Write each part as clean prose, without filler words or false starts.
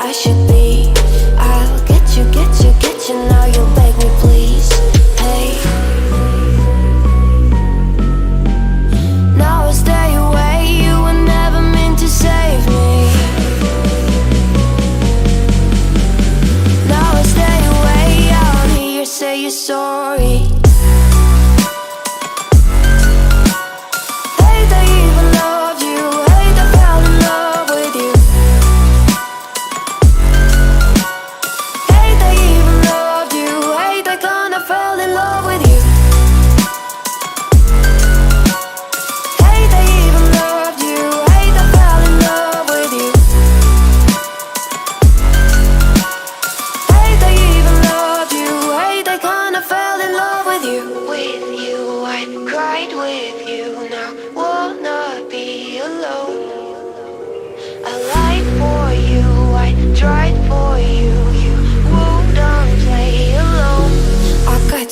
I should be. I'll get you, now you'll beg me please. Hey, now I stay away, you were never meant to save me. Now I stay away, I don't hear you say you're sorry.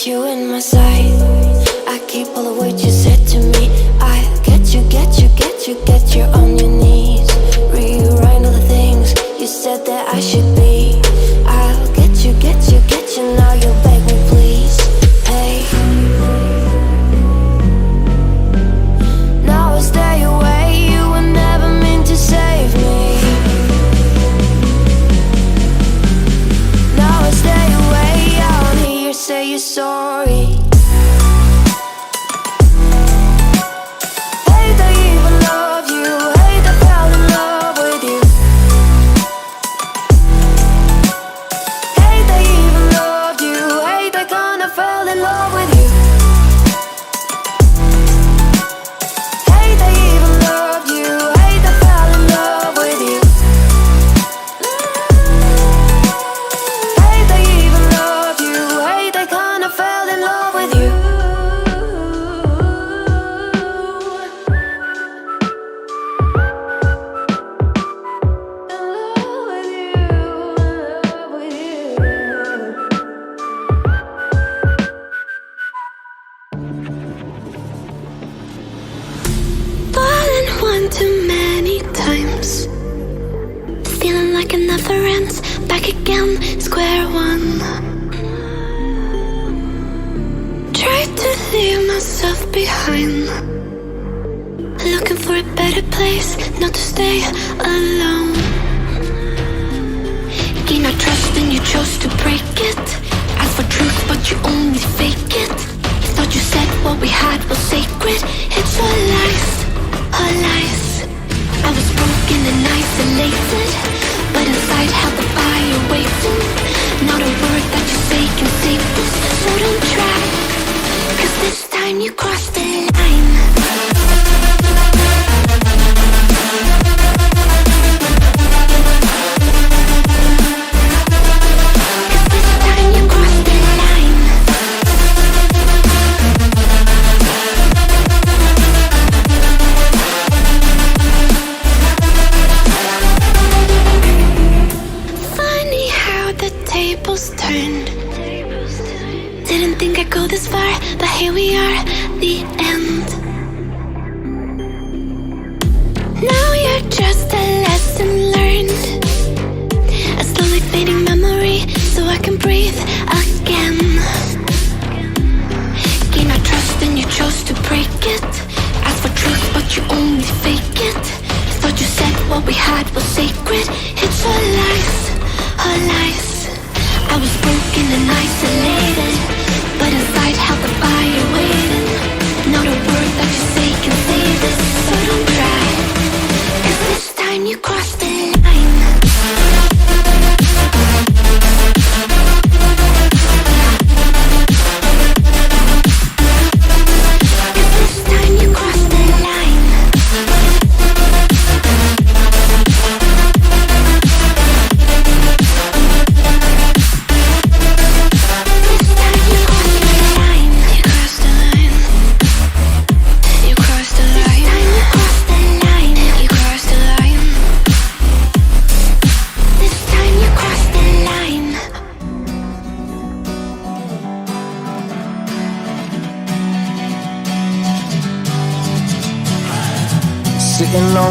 You in my sight, I keep all the words you said to me. I get you on your knees. Rewrite all the things you said that I should be. I'll get you, now you'll beg me please. Hey, now I stay away, you were never meant to save me. Now I stay away, I don't hear you say you're sorry. Hate I even love you, hate I fell in love with you. Hate I even loved you, hate I kinda fell in love with you. Hate I even loved you, hate I fell in love with you. Hate I even loved you, hate I kinda fell in love with you. Fallen one too many times, feeling like it never ends. Back again, square one. Tried to leave myself behind, looking for a better place, not to stay alone. Gain our trust and you chose to break it. Ask for truth but you only fake it. Thought you said what we had was sacred. It's all lies, all lies. I was broken and isolated, but inside held the fire waiting. Not a word that you say can save this, so don't try, 'cause this time you crossed the line. Didn't think I'd go this far, but here we are, the end. Now you're just a lesson learned, a slowly fading memory, so I can breathe again. Gain our trust and you chose to break it. Ask for truth but you only fake it. Thought you said what we had was sacred. It's all lies, all lies. I was broken and isolated, but inside held the fire waiting. Not a word that you say can save this, so don't try, 'cause this time you crossed the line.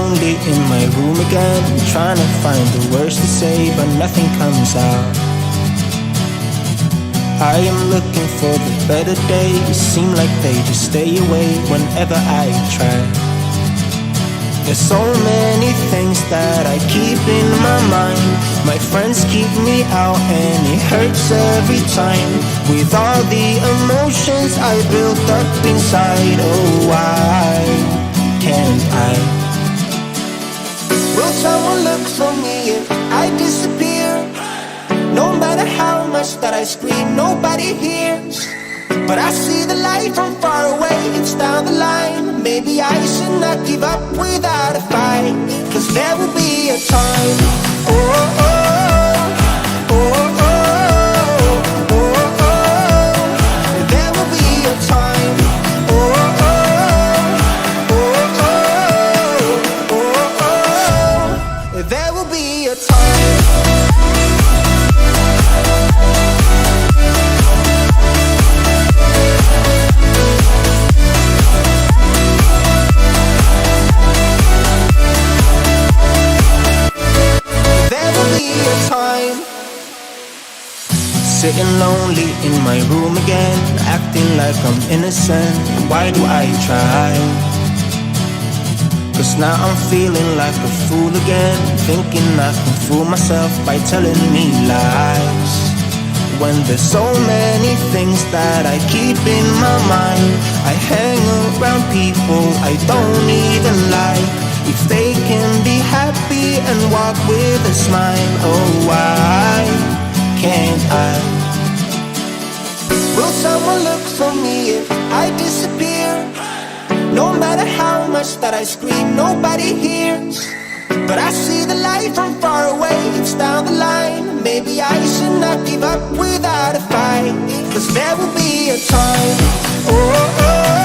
lonely in my room again, trying to find the words to say, but nothing comes out. I am looking for the better days, seem like they just stay away whenever I try. There's so many things that I keep in my mind. My friends keep me out and it hurts every time. With all the emotions I built up inside, oh why can't I? Will someone look for me if I disappear? No matter how much that I scream, nobody hears. But I see the light from far away, it's down the line. Maybe I should not give up without a fight, 'cause there will be a time. Oh, oh, oh, oh, oh, oh, oh. There will be a time. Oh, oh, oh, oh, oh, oh, oh. There will be a time. Sitting lonely in my room again, acting like I'm innocent. Why do I try? 'Cause now I'm feeling like a fool again, thinking I can fool myself by telling me lies. When there's so many things that I keep in my mind, I hang around people I don't even like. If they can be happy and walk with a smile, oh why can't I? Will someone look for me if I disappear? No matter how much that I scream, nobody hears. But I see the light from far away, it's down the line. Maybe I should not give up without a fight, 'cause there will be a time. Oh, oh, oh.